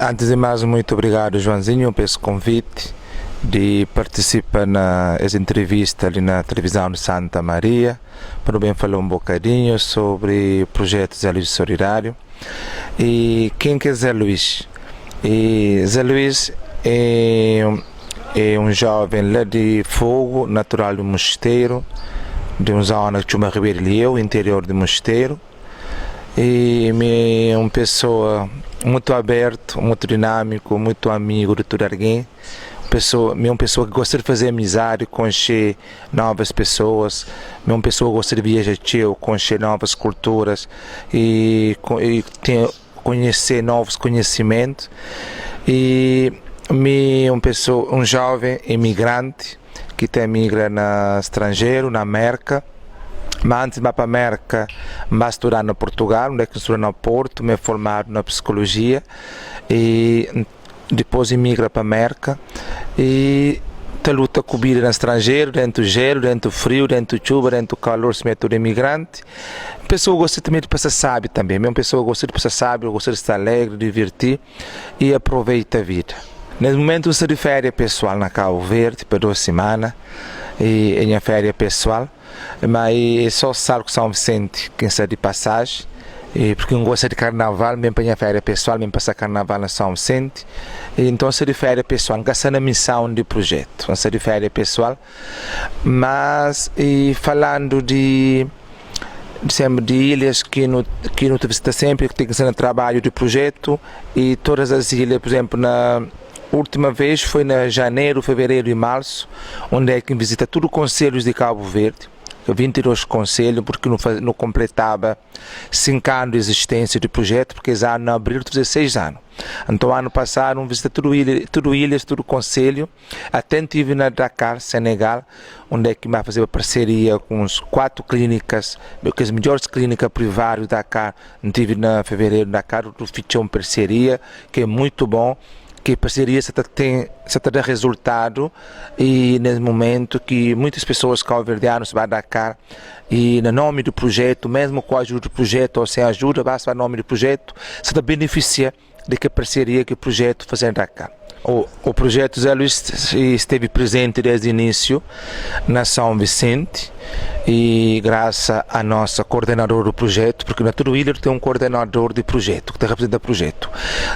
Antes de mais, muito obrigado, Joãozinho, por esse convite de participar nessa entrevista ali na televisão de Santa Maria, para bem falar um bocadinho sobre o projeto Zé Luís Solidário. E quem que é Zé Luís? Zé Luís é um jovem lá de Fogo, natural do Mosteiro, de uma zona que chama Ribeiro Lieu, interior do Mosteiro. E é uma pessoa muito aberta, muito dinâmico, muito amigo de todo alguém. Uma pessoa que gosta de fazer amizade, conhecer novas pessoas, uma pessoa que gosta de viajar, conhecer novas culturas e conhecer novos conhecimentos. E um jovem imigrante que emigra no estrangeiro, na América. Mas antes de ir para a América, eu estudar no Portugal, onde eu estudei no Porto, me formado na psicologia e depois emigra para a América e luta com a vida no estrangeiro, dentro do gelo, dentro do frio, dentro do chuva, dentro do calor, se mete de imigrante. A pessoa gosta também de passar sábio também, uma pessoa gosta de passar sábio, gosta de estar alegre, divertir e aproveita a vida. Nesse momento eu estou de férias pessoal na Cabo Verde, por 2 semanas, e minha férias pessoal. Mas só salgo São Vicente, quem está de passagem, porque não gosta de carnaval, mesmo para minha férias pessoal, mesmo passar carnaval na São Vicente. Então, se de férias pessoal, não gasta na missão de projeto, não se de férias pessoal, mas falando de ilhas que não te visita sempre, que tem que ser no trabalho de projeto, e todas as ilhas, por exemplo, na última vez foi em janeiro, fevereiro e março, onde é que visita todos os concelhos de Cabo Verde, 22 conselhos, porque não completava 5 anos de existência do projeto, porque já no abril de 16 anos. Então, ano passado, visita tudo ilhas, todo conselho, até estive na Dakar, Senegal, onde é que vai fazer uma parceria com 4 clínicas, as melhores clínicas privadas da Dakar. Estive na fevereiro da Dakar, fiz uma parceria que é muito bom, que a parceria está dando resultado, e nesse momento que muitas pessoas cabo-verdianas vão a Dakar e no nome do projeto, mesmo com a ajuda do projeto ou sem ajuda, basta o nome do projeto, se beneficia de que a parceria que o projeto faz em Dakar. O projeto Zé Luís esteve presente desde o início na São Vicente, e graças a nossa coordenadora do projeto, porque na todo ilha tem um coordenador de projeto, que representa o projeto.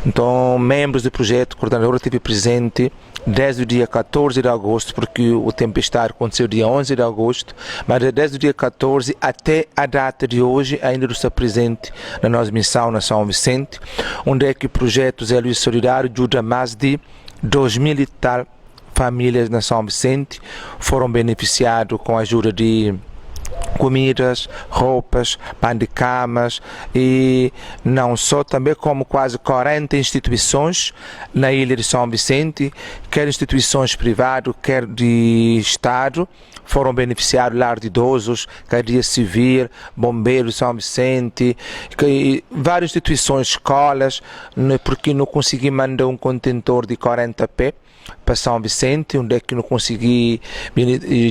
Então, membros do projeto, coordenadora esteve presente desde o dia 14 de agosto, porque o tempestade aconteceu dia 11 de agosto, mas desde o dia 14 até a data de hoje ainda está presente na nossa missão na São Vicente, onde é que o projeto Zé Luís Solidário ajuda mais de 2.000 e tal famílias na São Vicente, foram beneficiados com a ajuda de comidas, roupas, pão de camas, e não só, também como quase 40 instituições na ilha de São Vicente, quer instituições privadas, quer de Estado, foram beneficiados, lar de idosos, Cadeia Civil, Bombeiros de São Vicente, várias instituições, escolas, porque não consegui mandar um contentor de 40 pés para São Vicente, onde é que não consegui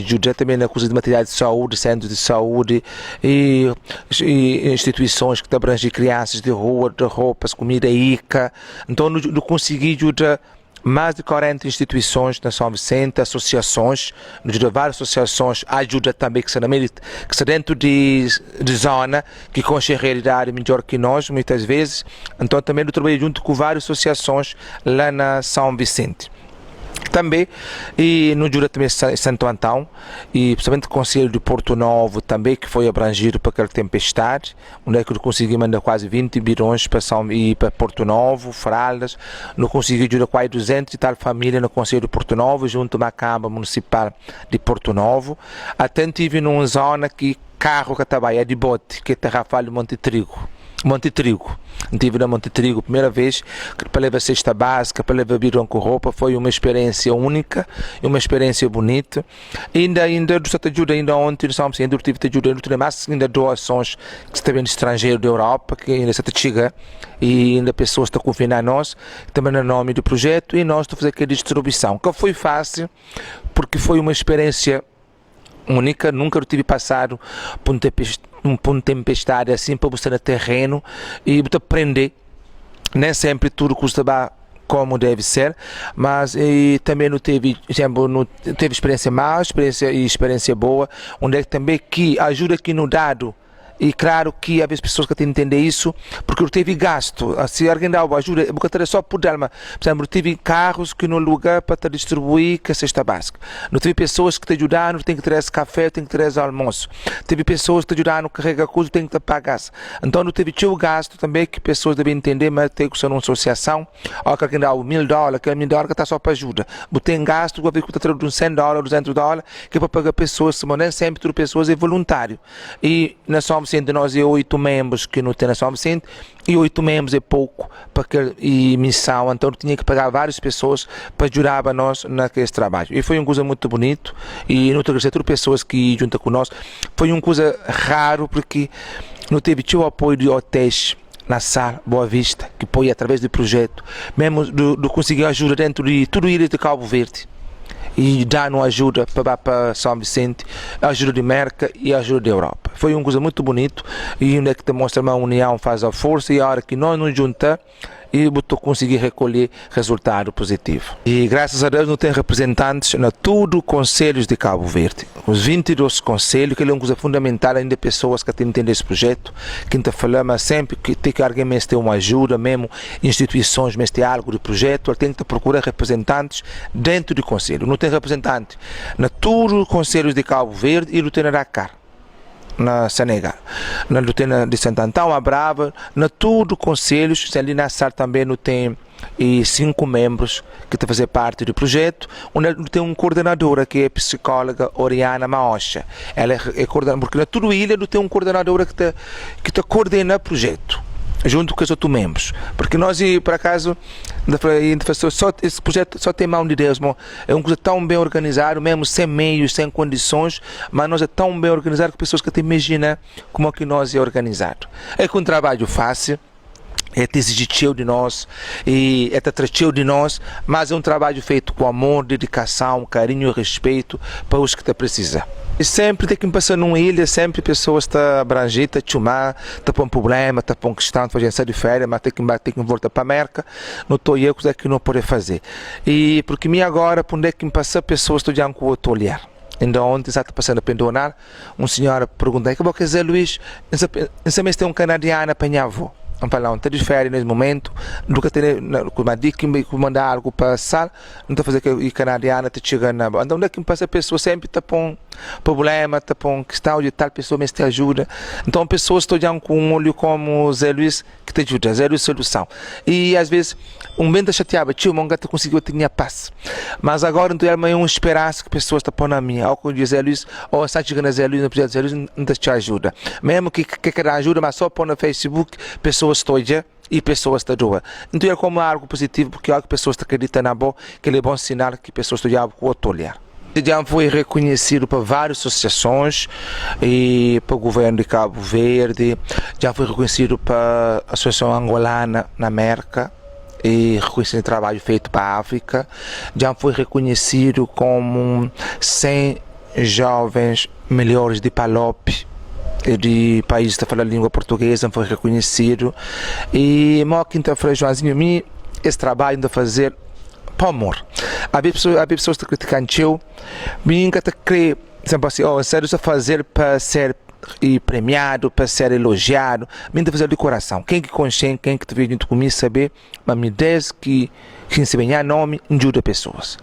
ajudar também na coisa de material de saúde, centros de saúde e instituições que abrangem crianças de rua, de roupas, comida, ICA. Então não consegui ajudar mais de 40 instituições na São Vicente, associações, várias associações, ajuda também que está dentro de zona, que conhece a realidade melhor que nós, muitas vezes. Então também eu trabalhei junto com várias associações lá na São Vicente. Também, e no Jura também Santo Antão, e principalmente o Conselho de Porto Novo também, que foi abrangido por aquela tempestade, onde é que eu consegui mandar quase 20 birões para Porto Novo, Fraldas, não consegui ajudar quase 200 e tal famílias no Conselho de Porto Novo, junto à Câmara Municipal de Porto Novo. Até estive numa zona que carro que trabalha de bote, que é Terrafalho Monte Trigo. Estive na Monte Trigo, primeira vez para levar cesta básica, para levar birão com roupa, foi uma experiência única, uma experiência bonita. Ainda do Santa Ajuda, ainda ontem, ainda tive de ajuda, ainda doações que estão vindo estrangeiro da Europa, que ainda se chega, e ainda pessoas estão confiando a nós, também no nome do projeto, e nós estamos a fazer aquela distribuição, que foi fácil, porque foi uma experiência única, nunca tive passado por uma tempestade assim para você no terreno e para aprender. Nem sempre tudo que você vai como deve ser, mas e também não teve, exemplo, não teve experiência má, experiência boa, onde é que também que ajuda que no dado. E claro que há pessoas que têm que entender isso, porque eu teve gasto. Se alguém dá uma ajuda, eu vou só por dar, por exemplo, eu tive carros que no lugar para te distribuir que a cesta básica. Não teve pessoas que te ajudaram, tem que ter esse café, tem que ter esse almoço. Teve pessoas que te ajudaram a carregar coisas, tem que te pagar. Então não teve teu gasto também, que pessoas devem entender, mas tem que ser uma associação, ou que alguém dá $1.000, aquele $1.000 que está só para ajuda. Mas tem gasto, vou ver que está tendo uns $100, $200, que é para pagar pessoas, mas nem sempre tudo pessoas é voluntário. E nós somos de nós é 8 membros que não tem na São Vicente e 8 membros é pouco para que missão, então tinha que pagar várias pessoas para ajudar a nós naquele trabalho. E foi uma coisa muito bonito e não agradecer a todas as pessoas que juntam com nós. Foi uma coisa raro porque não teve o apoio de hotéis na sala Boa Vista, que foi através do projeto, mesmo de conseguir ajuda dentro de tudo ilha de Cabo Verde. E dando ajuda para São Vicente, ajuda de América e ajuda da Europa. Foi uma coisa muito bonito e onde é que demonstra uma união faz a força e a hora que nós nos juntamos e conseguir recolher resultado positivo. E graças a Deus não tem representantes na todos os conselhos de Cabo Verde. Os 22 conselhos, que é uma coisa fundamental ainda pessoas que têm que entender esse projeto, que está falando sempre que tem que alguém mesmo ter uma ajuda, mesmo instituições, mesmo ter algo de projeto, ele tem que procurar representantes dentro do conselho. Não tem representante na todos os conselhos de Cabo Verde e não tem na Dakar, na Senegal, na Lutena de Santo Antão, a Brava, na todos os conselhos, ali na SAR também não tem 5 membros que estão a fazer parte do projeto, onde tem uma coordenadora que é a psicóloga Oriana Maocha. Ela é coordenadora, porque na toda a ilha não tem uma coordenadora que coordena o projeto, junto com os outros membros, porque nós, por acaso, esse projeto só tem mão de Deus, é uma coisa tão bem organizada, mesmo sem meios, sem condições, mas nós é tão bem organizado que pessoas que até imaginam como é que nós é organizado. É com um trabalho fácil, é te exigir de nós e é te trazer de nós, mas é um trabalho feito com amor, dedicação, carinho e respeito para os que te precisam. E sempre tem que passar numa ilha, sempre pessoas estão abrangidas, chamar, estão com um problema, estão com questão de fazer sair de férias, mas tem que voltar para a América, não estou eu que não pode fazer. E porque mim agora, por onde é que passar pessoas estão já com outro olhar. Então, ontem está passando a pendonar, um senhor pergunta, que quer dizer, Luís, esse mês tem um canadiano para minha avó. Vamos falar, não está de férias nesse momento, nunca tem uma dica que mandar algo para a sala, não está a fazer que o canadiano está chegando na boa. Então, onde é que passa a pessoa sempre está com problema, está com questão de tal pessoa mesmo te ajuda. Então, pessoas estão já com um olho como o Zé Luís que te ajuda, Zé Luís solução. E às vezes, um bem está chateado, tio, o gato conseguiu ter paz. Mas agora, então, é uma esperança que pessoas estão pondo na minha. Ou com o Zé Luís, ou está chegando a Zé Luís, no projeto Zé Luís, não te ajuda. Mesmo que quer ajuda, mas só pôr no Facebook, pessoas estão e pessoas estão doa. Então é como algo positivo, porque algo que pessoas acreditam na boa, que ele é bom sinal que pessoas estão com outro olhar. Já foi reconhecido por várias associações e para o governo de Cabo Verde, já foi reconhecido para a Associação Angolana na América e reconhecido o trabalho feito para a África, já foi reconhecido como 100 jovens melhores de Palop, de países que falam a língua portuguesa, foi reconhecido. E uma quinta-feira, Joãozinho, esse trabalho de fazer para amor. Há pessoas que criticam eu, nunca te crê, sempre assim, sério, só fazer para ser premiado, para ser elogiado, me fazer de coração. Quem que consciente, quem que te veio junto comigo saber, mas me desde que se venha nome, ajuda pessoas.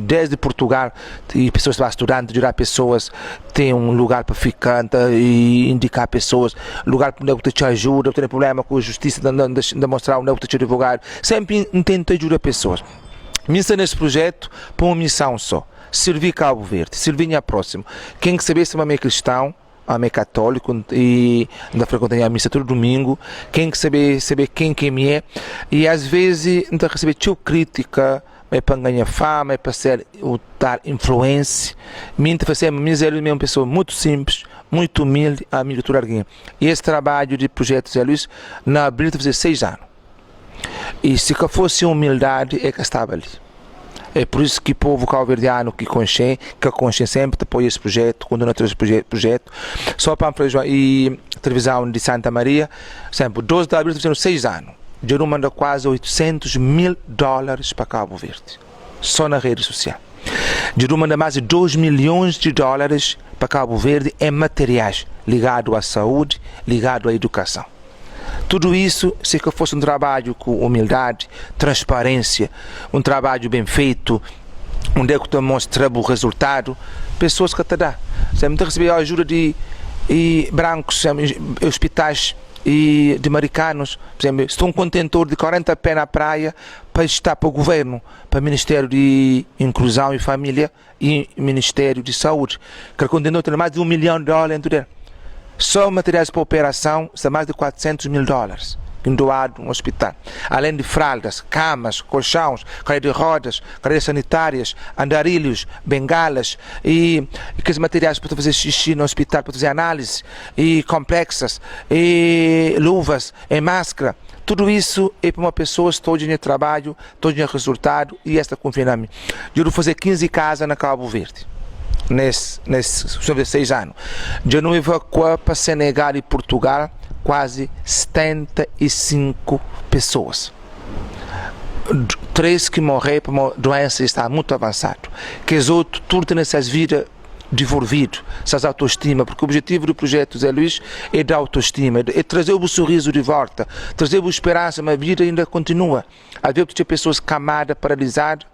Desde Portugal, e pessoas que estão estudando, ajudar pessoas, tem um lugar para ficar e indicar pessoas, lugar para onde te ajuda, tem problema com a justiça, de mostrar onde te advogado, sempre tenta ajudar pessoas. Missa nesse projeto, para uma missão só, servir Cabo Verde, servir a próximo. Quem que saber se é meio cristão, a meio católico e ainda frequentei a missa todo domingo, quem que saber quem me é, e às vezes ainda receber crítica, é para ganhar fama, é para ser dar influência. Minha é uma pessoa muito simples, muito humilde, amigo de todo alguém. E esse trabalho de projeto Zé Luís, na abril de fazer 6 anos. E se que fosse humildade, é que estava ali. É por isso que o povo cabo-verdiano que consciente sempre apoia esse projeto, condena esse projeto. Só para e televisão de Santa Maria, sempre, 12 de abril, fizeram 6 anos. já não manda quase $800 mil para Cabo Verde, só na rede social. Já não manda mais de $2 milhões para Cabo Verde em materiais ligados à saúde, ligados à educação. Tudo isso, se que fosse um trabalho com humildade, transparência, um trabalho bem feito, onde é que tu mostra o resultado, pessoas que te dá. Você me receber a ajuda de brancos, hospitais e de americanos, por exemplo, estou um contentor de 40 pés na praia para estar para o governo, para o Ministério de Inclusão e Família e Ministério de Saúde, que o contentor tem mais de $1 milhão dentro dele. Só materiais para operação são mais de $400 mil doado no hospital. Além de fraldas, camas, colchões, cadeira de rodas, cadeiras sanitárias, andarilhos, bengalas e aqueles materiais para fazer xixi no hospital, para fazer análise, e complexas, e luvas, e máscara. Tudo isso é para uma pessoa, estou de trabalho, estou de resultado e esta confia em mim. Eu vou fazer 15 casas na Cabo Verde. Nesses 6 anos. Já não evacuou para Senegal e Portugal quase 75 pessoas. 3 que morreram por uma doença está muito avançada. Que os outros, tudo nessas vidas devolvido, essas autoestima, porque o objetivo do projeto Zé Luís é dar autoestima, é trazer o sorriso de volta, trazer a esperança, mas a vida ainda continua. Às vezes tem pessoas camadas, paralisadas,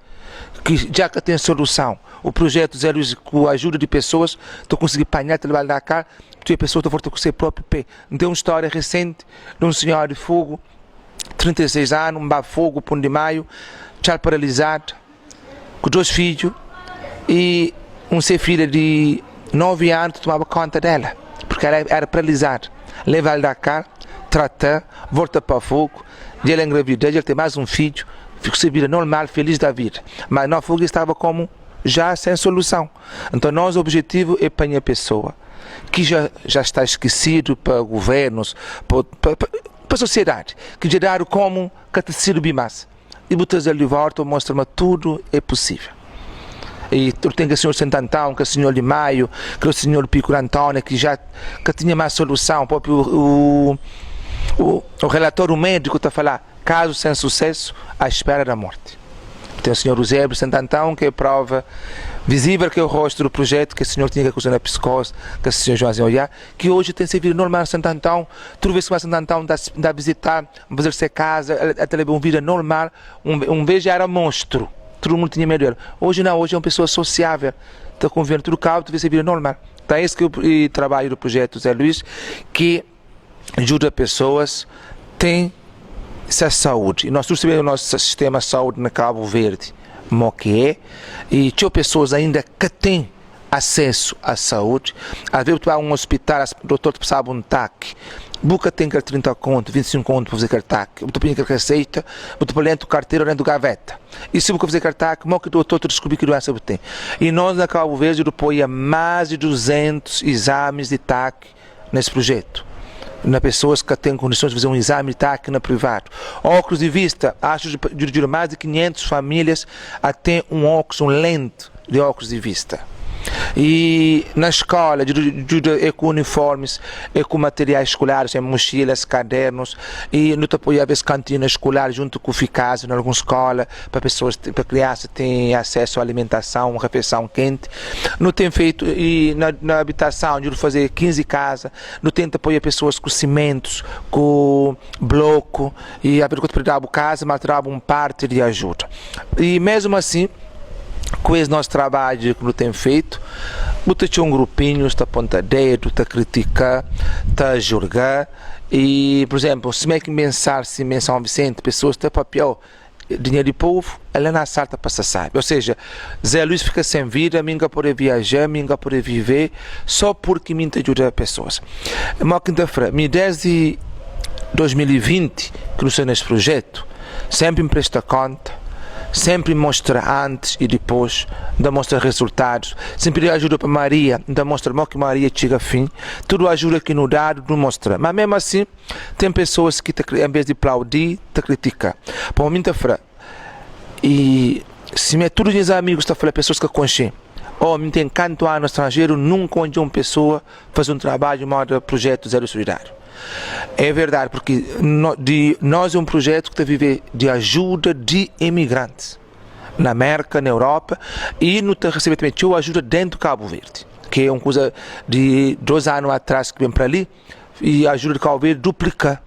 que já que tem solução. O projeto Zé Luís, com a ajuda de pessoas, tu conseguir apanhar, trabalhar da cá, tu é pessoa que volta com o seu próprio pé. Tem uma história recente de um senhor de fogo, 36 anos, um fogo, Pão de Maio, já paralisado, com 2 filhos, e seu filho de 9 anos tomava conta dela, porque ela era paralisada. Leva ela da cá, trata, volta para o fogo, e ela engravidou, ele tem mais um filho, ficou sem vida normal, feliz da vida. Mas no fogo estava como já sem solução. Então, nosso objetivo é apanhar a pessoa que já está esquecido para governos, para a sociedade, que já deram como catecismo bimas. E botar ele de volta, mostra-me tudo é possível. E tem que o senhor Santantão, que o senhor de Maio, que o senhor Pico Antônio, que tinha mais solução. O relatório médico está a falar, caso sem sucesso, à espera da morte. Tem o senhor Eusébio Santantão, que é prova visível, que é o rosto do projeto, que o senhor tinha que acusar na psicose, que o senhor Joãozinho Olhar, que hoje tem servido normal Santantão. Toda vez que o Santantão dá a visitar, fazer-se casa, até levar uma vida normal, um vez já era monstro. Todo mundo tinha medo dele. Hoje não, hoje é uma pessoa sociável. Está convivendo tudo calmo, tem vida normal. Então esse que é o trabalho do projeto Zé Luís, que ajuda pessoas, tem essa saúde. E nós sabemos o nosso sistema de saúde na Cabo Verde, como que é, e tinha pessoas ainda que têm acesso à saúde. Às vezes, tu vai a um hospital, o doutor precisava de um TAC, Buca tem que 30 conto, 25 conto para fazer cartac. Tu põe que receita, tu põe dentro do carteiro, dentro do gaveta. E se você fazer cartac, como que o doutor descobrir que doença você tem? E nós na Cabo Verde apoia mais de 200 exames de TAC nesse projeto. Na pessoas que têm condições de fazer um exame de TAC na privado. Óculos de vista, acho de mais de 500 famílias até um lente de óculos de vista. E na escola, é com uniformes, é com materiais escolares, mochilas, cadernos, e no apoio a vezes cantina escolar junto com o Ficasa, em alguma escola, para crianças terem acesso à alimentação, refeição quente. Não tem feito, e na habitação, de fazer 15 casas, não tenta apoiar pessoas com cimentos, com bloco, e a pergunta para dar casa, mas trava parte de ajuda. E mesmo assim, com esse nosso trabalho que não tem feito, você tinha um grupinho, está a apontar dedo, está a criticar, está a julgar, e, por exemplo, se é que pensar se em São Vicente, pessoas têm papel, dinheiro de povo, ela não salta para se sabe. Ou seja, Zé Luís fica sem vida, minha pode viajar, minha pode viver, só porque me ajuda as pessoas. Uma quinta-feira, desde 2020, que não sei neste projeto, sempre me presta conta, sempre mostra antes e depois, ainda mostra resultados, sempre ajuda para Maria, ainda mostra que Maria chega a fim, tudo ajuda que no dado não mostra, mas mesmo assim tem pessoas que em vez de aplaudir, te criticam. Para mim está fraco. E se me todos os amigos estão falando, pessoas que conhecem, me tem canto ano estrangeiro, nunca onde uma pessoa faz um trabalho modo projeto Zero Solidário. É verdade, porque nós é um projeto que está a viver de ajuda de imigrantes na América, na Europa, e não está a receber também ajuda dentro do Cabo Verde, que é uma coisa de 2 anos atrás que vem para ali, e a ajuda de Cabo Verde duplica,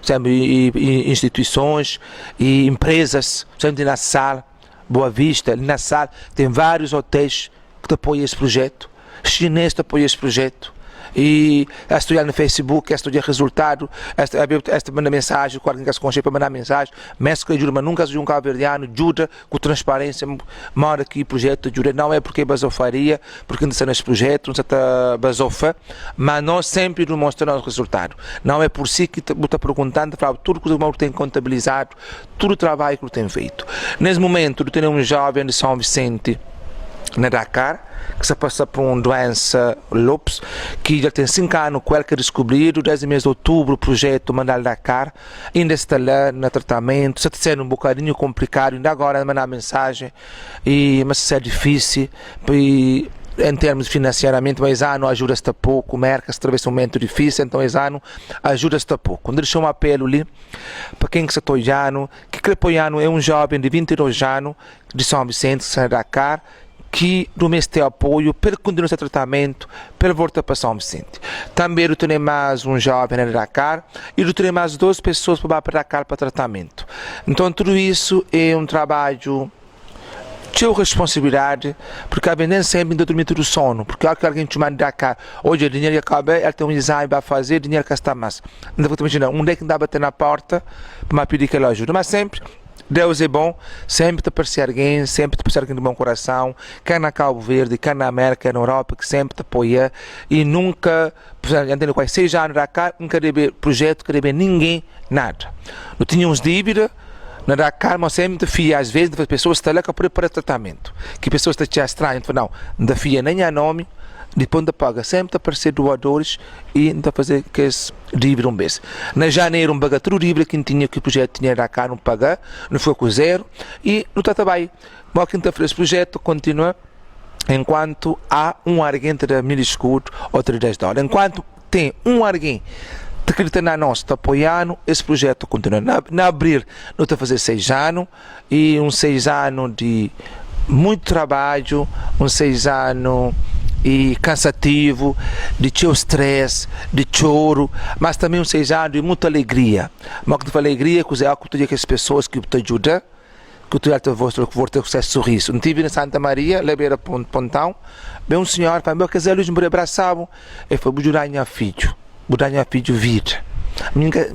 sabe, e instituições e empresas, sabe, na Sal, Boa Vista, ali na Sal, tem vários hotéis que apoiam esse projeto, chineses que apoiam esse projeto, e a estudar no Facebook, a estudar resultado, esta manda mensagem, com alguém que se conhece para mandar mensagem, mesmo que ajuda, mas nunca ajuda um cabo-verdiano, ajuda com transparência, mora aqui o projeto ajuda, não é porque é basofaria, porque não está nesse projeto, não está basofa, mas nós sempre nos mostramos o resultado, não é por si que está perguntando, tudo que o tem contabilizado, todo o trabalho que tem feito. Nesse momento, temos um jovem de São Vicente, na Dakar, que se passa por uma doença lupus, que já tem 5 anos com ele que descobrido, desde o mês de outubro o projeto Mandar Dakar, ainda está lá no tratamento, está sendo um bocadinho complicado, ainda agora mandar mensagem, mas é difícil, e, em termos financeiramente, mas ano ajuda-se pouco, merca-se através de um momento difícil, então esse ano ajuda-se pouco. Quando deixou um apelo ali, para quem que se está olhando, que Crepoiano é um jovem de 22 anos, de São Vicente, de Dakar, que do mês tem apoio para continuar esse tratamento, para voltar para São Vicente. Também eu tenho mais um jovem na Dakar e eu tenho mais 2 pessoas para Dakar para tratamento. Então tudo isso é um trabalho de responsabilidade, porque a nem sempre ainda dormir do sono, porque há que alguém te manda Dakar, hoje o dinheiro acaba, ele tem um exame para fazer, o dinheiro que está mais. Não vou te imaginar, um dia que dá a bater na porta para pedir que ele ajude, mas sempre Deus é bom, sempre te aparecer alguém, sempre te aparecer alguém de bom coração, quer na Cabo Verde, quer na América, na Europa, que sempre te apoia e nunca, entendeu, quase 6 anos da cá, nunca deve projeto, que deve ninguém nada. Não tínhamos dívida, na Dakar, mas sempre fia, às vezes, as pessoas estão lá para tratamento, que pessoas estão te estranhas, não, não fia nem a nome, depois da paga, sempre aparecer doadores e ainda fazer que esse dívida um mês. Na janeiro, paga tudo dívida que tinha, que o projeto tinha da cá, não paga, não foi com 0 e não está bem. Mas quinta-feira esse projeto continua enquanto há um alguém de 1.000 escudos ou de $10. Enquanto tem um alguém que acredita na nós, está apoiando, esse projeto continua. Na abril, não está a fazer 6 anos e 6 anos de muito trabalho, 6 anos e cansativo, de teu stress, de choro, mas também 6 anos de muita alegria. Mas quando falo alegria, que é algo que as pessoas que te ajudam, que tu te vou ter esse sorriso. Não tive na Santa Maria, lá beira Pontão, bem um senhor, para meu casal, eles me abraçavam, e foi ajudar minha filho vida.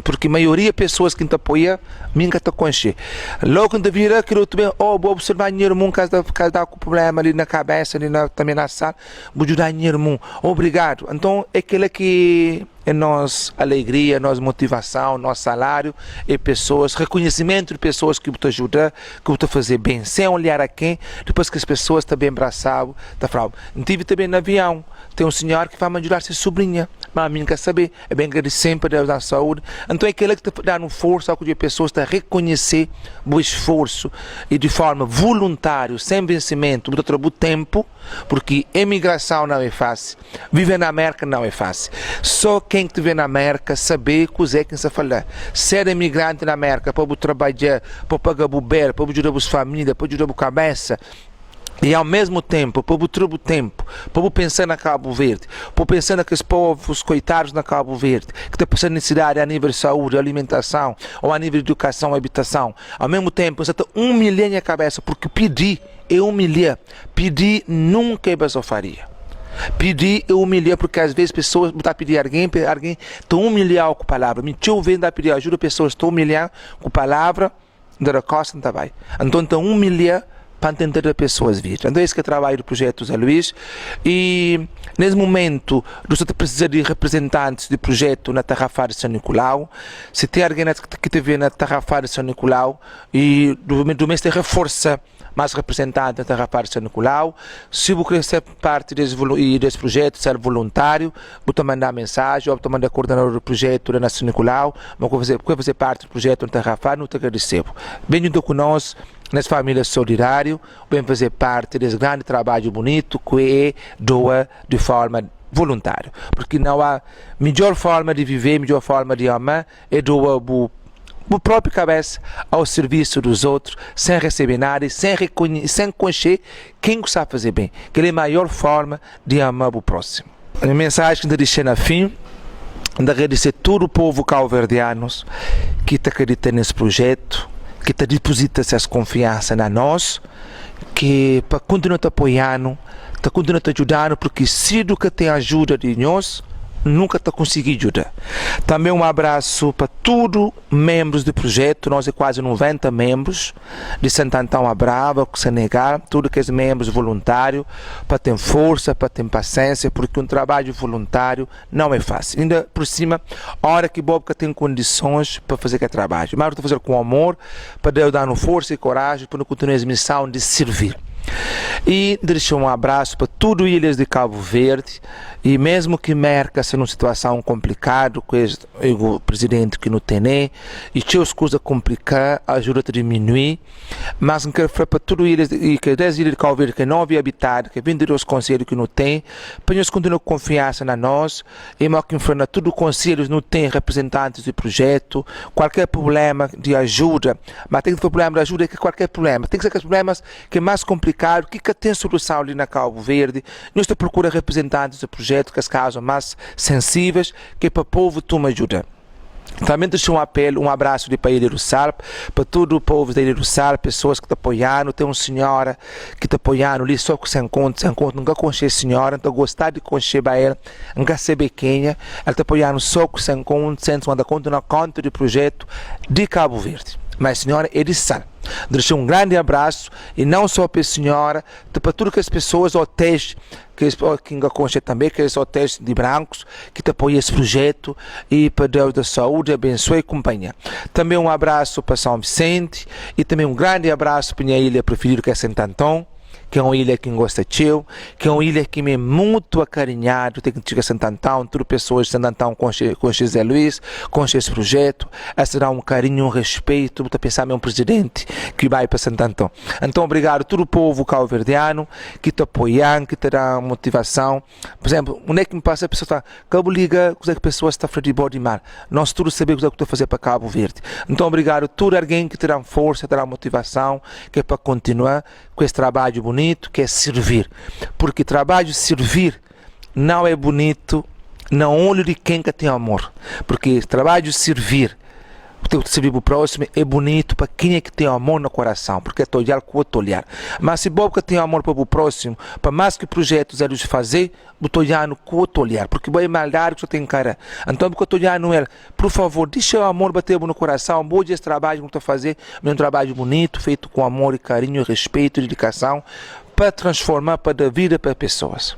Porque a maioria das pessoas que te apoiam, nunca te conhecem. Logo quando vira, que eu também, vou observar dinheiro, caso dá com problema ali na cabeça, ali também na sala, vou ajudar dinheiro, obrigado. Então, é aquilo que é nossa alegria, nossa motivação, nosso salário, e pessoas, reconhecimento de pessoas que te ajudam, que te fazer bem, sem olhar a quem, depois que as pessoas também abraçavam, tá falando. Tive também no avião, tem um senhor que vai me ajudar a ser sobrinha, mas a mim quer saber, é bem agradecer sempre a Deus da saúde. Então é aquele que te dá força, que as pessoas te reconhecer o esforço e de forma voluntária, sem vencimento, muito trabalho tempo, porque emigração não é fácil, viver na América não é fácil. Só quem te vê na América saber que é quem se fala. Ser imigrante na América, para trabalhar, para pagar bobeira, para ajudar as famílias, para ajudar a cabeça, e ao mesmo tempo, para o tempo, para pensar na Cabo Verde, para pensar naqueles povos coitados na Cabo Verde, que estão passando necessidade a nível de saúde, alimentação, ou a nível de educação, habitação. Ao mesmo tempo, você está humilhando a cabeça, porque pedir é humilhar. Pedir nunca é basofaria. Pedir é humilhar, porque às vezes pessoas estão a pedir a alguém está humilhar com a palavra. Me tio vendo a pedir ajuda, pessoas estão humilhando com a palavra, da costa não vai. Então estão humilhar para tentar as pessoas vir. Então, esse que é o trabalho do projeto Zé Luís. E, nesse momento, você precisa de representantes do projeto na Tarrafá de São Nicolau. Se tem alguém que te vê na Tarrafá de São Nicolau, e do mês de reforça mais representante da Tarrafá de São Nicolau. Se você quer ser parte desse projeto, ser voluntário, você mandar mensagem, ou você mandar coordenador do projeto na São Nicolau, mas quer fazer parte do projeto na Tarrafá, não te agradecemos. Bem-vindo conosco nessa família solidária, vem fazer parte desse grande trabalho bonito que é doa de forma voluntário, porque não há melhor forma de viver, melhor forma de amar é doar o próprio cabeça ao serviço dos outros, sem receber nada, sem conhecer quem sabe fazer bem, que é a maior forma de amar o próximo. A mensagem que eu deixei no fim, de agradecer todo o povo cabo-verdiano que acredita nesse projeto, que deposita essa confiança na nós, que para continuar apoiando, continuar ajudando, porque se nunca tem ajuda de nós, nunca conseguir ajudar. Também um abraço para todos os membros do projeto, nós é quase 90 membros de Santo Antão a Brava, Senegal, todos aqueles membros voluntários, para ter força, para ter paciência, porque um trabalho voluntário não é fácil. Ainda por cima, a hora que Bob tem condições para fazer aquele trabalho, mas para fazer com amor, para Deus dar força e coragem, para continuar a missão de servir. E deixo um abraço para todas as ilhas de Cabo Verde, e mesmo que merca-se numa situação complicada, com o presidente que não tem, e se as coisas complicar, ajuda a diminuir, mas não quero falar para todas as ilhas, e que 10 ilhas de Cabo Verde que não havia habitado, que vêm dos conselhos que não tem, para nós continuar com confiança na nós, e mais que enfrentar todos os conselhos não tem representantes do projeto, qualquer problema de ajuda, mas tem que ter problema de ajuda, que qualquer problema, tem que ser aqueles problemas que é mais complicado, que tem solução ali na Cabo Verde, nós procuramos representantes do projeto, que as causas mais sensíveis, que para o povo toma ajuda. Também deixo um apelo, um abraço para a Ilha do Sal, para todo o povo da Ilha do Sal, pessoas que estão apoiando. Tem uma senhora que está apoiando ali, só que se encontra, nunca conhece a senhora, então gostar de conhecer ela, nunca saber quem é, ela está apoiando só que se encontra, sente uma conta na conta do projeto de Cabo Verde. Mas a senhora é de Sal. Deixo um grande abraço, e não só para a senhora, para todas as pessoas, hotéis, que ainda conhece também, que são hotéis de brancos, que apoiam esse projeto, e para Deus da saúde, abençoe e companhia. Também um abraço para São Vicente, e também um grande abraço para a minha ilha preferida, que é Santo Antão, que é uma ilha que gosta de eu, que é uma ilha que me é muito acarinhado, tem que chegar a Santo Antão, todas pessoas de Santo Antão com José Luís, com esse projeto, esse dá um carinho, um respeito, para pensar em um presidente que vai para Santo Antão. Então, obrigado a todo o povo cabo-verdiano que te apoia, que te dá motivação. Por exemplo, onde é que me passa a pessoa, Cabo Liga, o que a pessoa está a de bom de mar. Nós todos sabemos o que estou a fazer para Cabo Verde. Então, obrigado a todo alguém que te dá força, te dá motivação, que é para continuar com esse trabalho bonito, que é servir. Porque trabalho servir não é bonito na olho de quem que tem amor. Porque trabalho servir, servir para o próximo, é bonito para quem é que tem amor no coração, porque é olhar com o outro olhar. Mas se Bob que tem amor para o próximo, para mais que projetos eles fazer, estou olhando com o outro olhar, porque vai malhar que só tem cara. Então, porque eu estou olhando ele, por favor, deixa o amor bater no coração, bom esse trabalho que estou a fazer, é um trabalho bonito, feito com amor e carinho, respeito e dedicação, para transformar, para dar vida para pessoas.